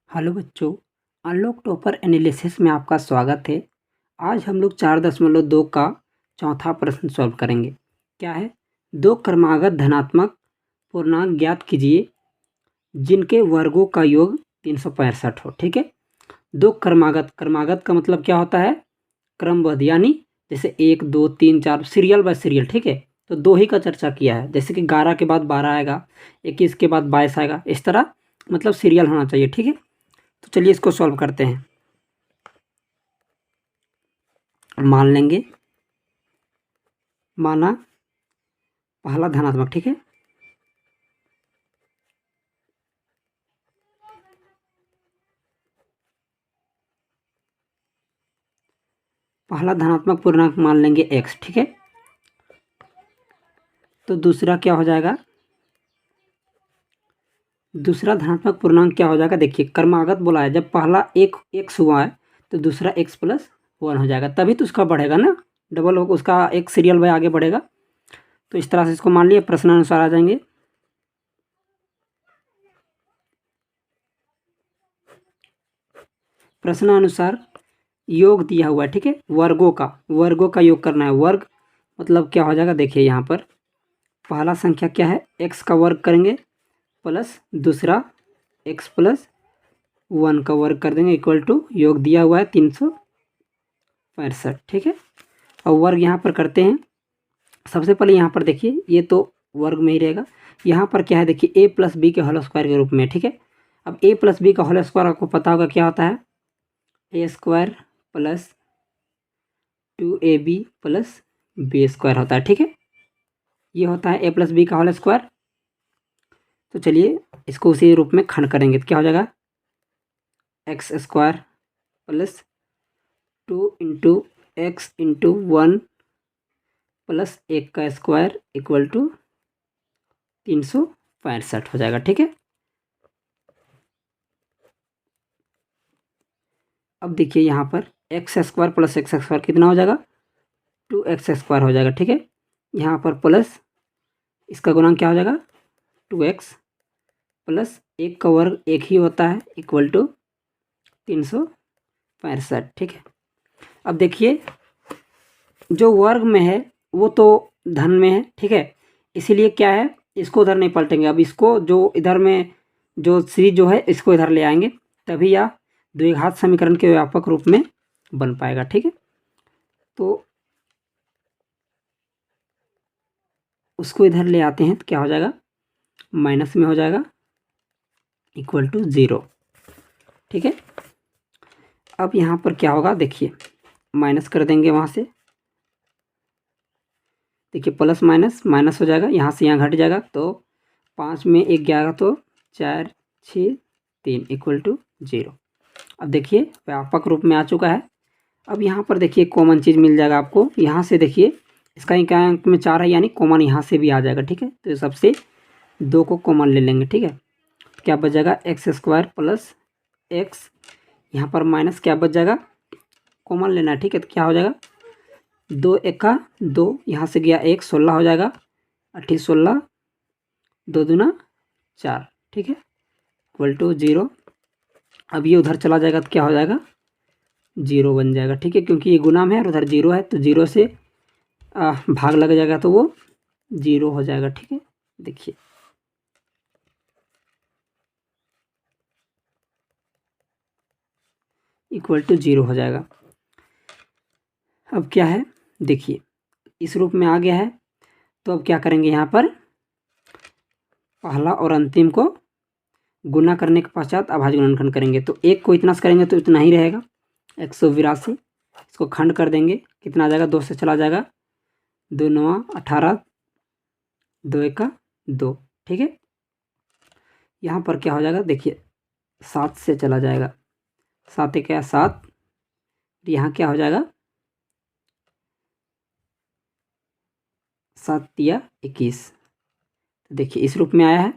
Hello बच्चों, unlock topper analysis में आपका स्वागत है। आज हम लोग 4.2 का चौथा प्रश्न सॉल्व करेंगे। क्या है? दो क्रमागत धनात्मक पूर्णांक ज्ञात कीजिए जिनके वर्गों का योग 365 हो। ठीक है, दो क्रमागत का मतलब क्या होता है? क्रमबद्ध, यानी जैसे 1 2 3 4 सीरियल बाय सीरियल। ठीक है, तो दो ही का चर्चा किया है, जैसे कि 11 के बाद 12 आएगा, 21 के बाद 22 आएगा, इस तरह मतलब सीरियल होना चाहिए। ठीक है, तो चलिए इसको सॉल्व करते हैं। मान लेंगे, माना पहला धनात्मक। ठीक है, पहला धनात्मक पूर्णांक मान लेंगे x। ठीक है, तो दूसरा क्या हो जाएगा? दूसरा धनात्मक पूर्णांक क्या हो जाएगा? देखिए, क्रमागत बोला है, जब पहला एक x हुआ है तो दूसरा x+1 हो जाएगा, तभी तो उसका बढ़ेगा ना, डबल होगा, उसका एक सीरियल बाय आगे बढ़ेगा। तो इस तरह से इसको मान लिया, प्रश्नानुसार आ जाएंगे। प्रश्नानुसार योग दिया हुआ है। ठीक है, वर्गों का योग करना है। वर्ग मतलब क्या हो जाएगा? देखिए यहाँ पर पहला संख्या क्या है? x का वर्ग करेंगे प्लस दूसरा x+1 का वर्ग कर देंगे इक्वल टू, योग दिया हुआ है 365। ठीक है, और वर्ग यहाँ पर करते हैं। सबसे पहले यहाँ पर देखिए, ये तो वर्ग में ही रहेगा। यहाँ पर क्या है? देखिए a+b के होल स्क्वायर के रूप में। ठीक है, अब a+b का होल स्क्वायर आपको पता होगा क्या होता है? a² + 2ab + b² होता है। ठीक है, ये होता है a+b का होल स्क्वायर। तो चलिए इसको उसी रूप में खंड करेंगे, तो क्या हो जाएगा? x² + 2 × x × 1 + 1 का स्क्वायर इक्वल टू 365 हो जाएगा। ठीक है, अब देखिए यहाँ पर x² + x² कितना हो जाएगा? 2x² हो जाएगा। ठीक है, यहाँ पर प्लस इसका गुणांक क्या हो जाएगा? 2x + 1 का वर्ग 1 ही होता है इक्वल टू 365। ठीक है, अब देखिए जो वर्ग में है वो तो धन में है। ठीक है, इसीलिए क्या है, इसको उधर नहीं पलटेंगे। अब इसको जो इधर में जो सीरीज जो है इसको इधर ले आएंगे, तभी यह द्विघात समीकरण के व्यापक रूप में बन पाएगा। ठीक है, तो उसको इधर ले आते हैं, तो क्या हो जाएगा? माइनस में हो जाएगा इक्वल टू 0। ठीक है, अब यहाँ पर क्या होगा? देखिए माइनस कर देंगे वहाँ से, देखिए प्लस माइनस माइनस हो जाएगा, यहाँ से यहाँ घट जाएगा, तो 5 में 1 11, तो 4 6 3 इक्वल टू 0। अब देखिए व्यापक रूप में आ चुका है। अब यहाँ पर देखिए कॉमन चीज़ मिल जाएगा आपको, यहाँ से देखिए इसका अंक में 4 है, यानी कॉमन यहाँ से भी आ जाएगा। ठीक है, तो सबसे 2 को कॉमन ले लेंगे। ठीक है, क्या बच जाएगा? x² + x, यहाँ पर माइनस क्या बच जाएगा? कॉमन लेना है। ठीक है, तो क्या हो जाएगा? 2 1 2, यहाँ से गया 1, 16 हो जाएगा, 28 16, 2 दूना 4। ठीक है, इक्वल टू 0। अब ये उधर चला जाएगा तो क्या हो जाएगा? 0 बन जाएगा। ठीक है, क्योंकि ये गुना में है और उधर 0 है, तो 0 से भाग लग जाएगा तो वो 0 हो जाएगा। ठीक है, देखिए इक्वल टू 0 हो जाएगा। अब क्या है? देखिए इस रूप में आ गया है, तो अब क्या करेंगे? यहाँ पर पहला और अंतिम को गुना करने के पश्चात अभाज्य गुणनखंड करेंगे, तो एक को इतना से करेंगे तो इतना ही रहेगा 182। इसको खंड कर देंगे, कितना आ जाएगा? 2 से चला जाएगा, 2 9 18, 2 1 2। ठीक है, यहाँ पर क्या हो जाएगा? देखिए 7 से चला जाएगा, 7 1 7, यहाँ क्या हो जाएगा? 7 3 21। देखिए इस रूप में आया है।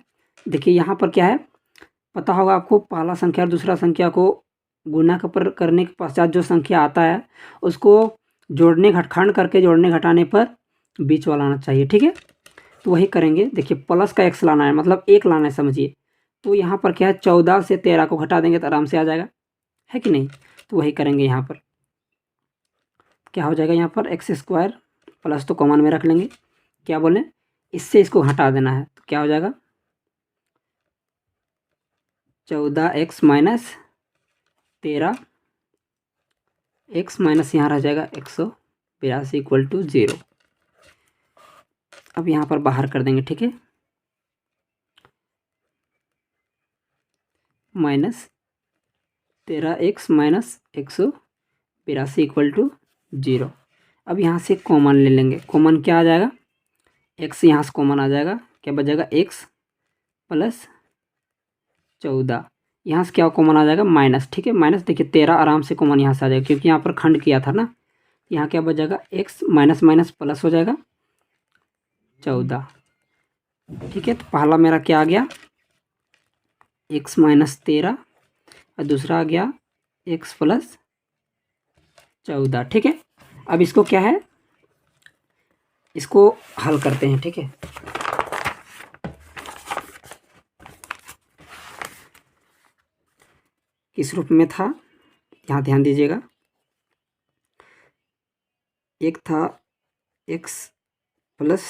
देखिए यहाँ पर क्या है, पता होगा आपको, पहला संख्या और दूसरा संख्या को गुना करने के पश्चात जो संख्या आता है उसको जोड़ने खंड करके जोड़ने घटाने पर बीच वाला आना चाहिए। ठीक है, तो वही करेंगे। देखिए प्लस का x लाना है, मतलब 1 लाना है, समझिए। तो यहाँ पर क्या है, 14 से 13 को घटा देंगे तो आराम से आ जाएगा, है कि नहीं। तो वही करेंगे, यहाँ पर क्या हो जाएगा, यहाँ पर एक्स स्क्वायर प्लस तो कॉमन में रख लेंगे, क्या बोलें, इससे इसको हटा देना है तो क्या हो जाएगा 14x माइनस 13 x माइनस यहाँ रह जाएगा 182 इक्वल टू 0। अब यहाँ पर बाहर कर देंगे, ठीक है, minus 13x minus 182 equal to 0। अब यहाँ से कॉमन ले लेंगे, कॉमन क्या आ जाएगा, x यहाँ से कॉमन आ जाएगा, क्या बचेगा x प्लस 14, यहाँ से क्या कॉमन आ जाएगा माइनस, ठीक है, माइनस देखिए 13 आराम से कॉमन यहाँ से आ जाएगा क्योंकि यहाँ पर खंड किया था ना, यहाँ क्या बच जाएगा x माइनस माइनस प्लस हो जाएगा 14, ठीक है। तो पहला मेरा क्या आ गया x माइनस 13 और दूसरा आ गया x प्लस 14, ठीक है। अब इसको क्या है, इसको हल करते हैं, ठीक है। किस रूप में था, यहाँ ध्यान दीजिएगा, एक था x प्लस,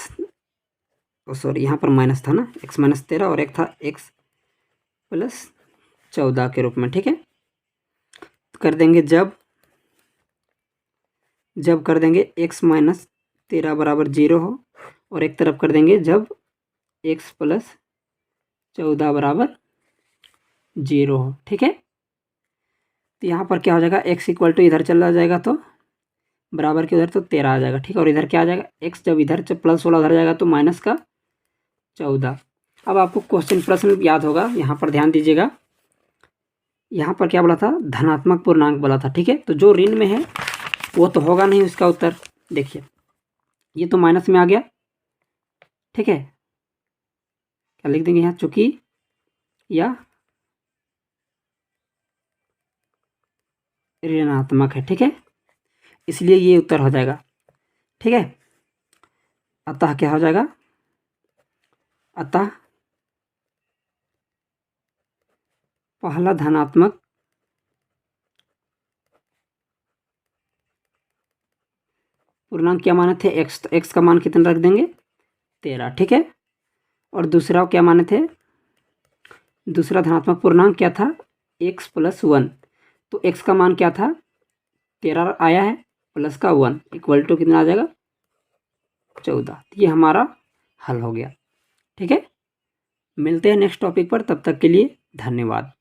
सॉरी यहाँ पर माइनस था ना, x माइनस 13 और एक था x प्लस 14 के रूप में, ठीक है। तो कर देंगे जब कर देंगे x माइनस 13 बराबर 0 हो, और एक तरफ कर देंगे जब x प्लस 14 बराबर 0 हो, ठीक है। तो यहाँ पर क्या हो जाएगा, x इक्वल टू इधर चला जाएगा तो बराबर के उधर तो 13 आ जाएगा, ठीक है, और इधर क्या आ जाएगा x, जब इधर जब प्लस 16 उधर जाएगा तो माइनस का 14। अब आपको क्वेश्चन प्रश्न याद होगा, यहाँ पर ध्यान दीजिएगा, यहाँ पर क्या बोला था, धनात्मक पूर्णांक बोला था, ठीक है। तो जो ऋण में है वो तो होगा नहीं उसका उत्तर, देखिए ये तो माइनस में आ गया, ठीक है, क्या लिख देंगे यहाँ, चूंकि यह ऋणात्मक है, ठीक है, इसलिए ये उत्तर हो जाएगा, ठीक है। अतः क्या हो जाएगा, अतः पहला धनात्मक पूर्णांक क्या माने थे, एक्स, तो एक्स का मान कितना रख देंगे 13, ठीक है। और दूसरा क्या माने थे, दूसरा धनात्मक पूर्णांक क्या था x प्लस 1, तो x का मान क्या था 13 आया है, प्लस का 1 इक्वल टू कितना आ जाएगा 14। ये हमारा हल हो गया, ठीक है। मिलते हैं नेक्स्ट टॉपिक पर, तब तक के लिए धन्यवाद।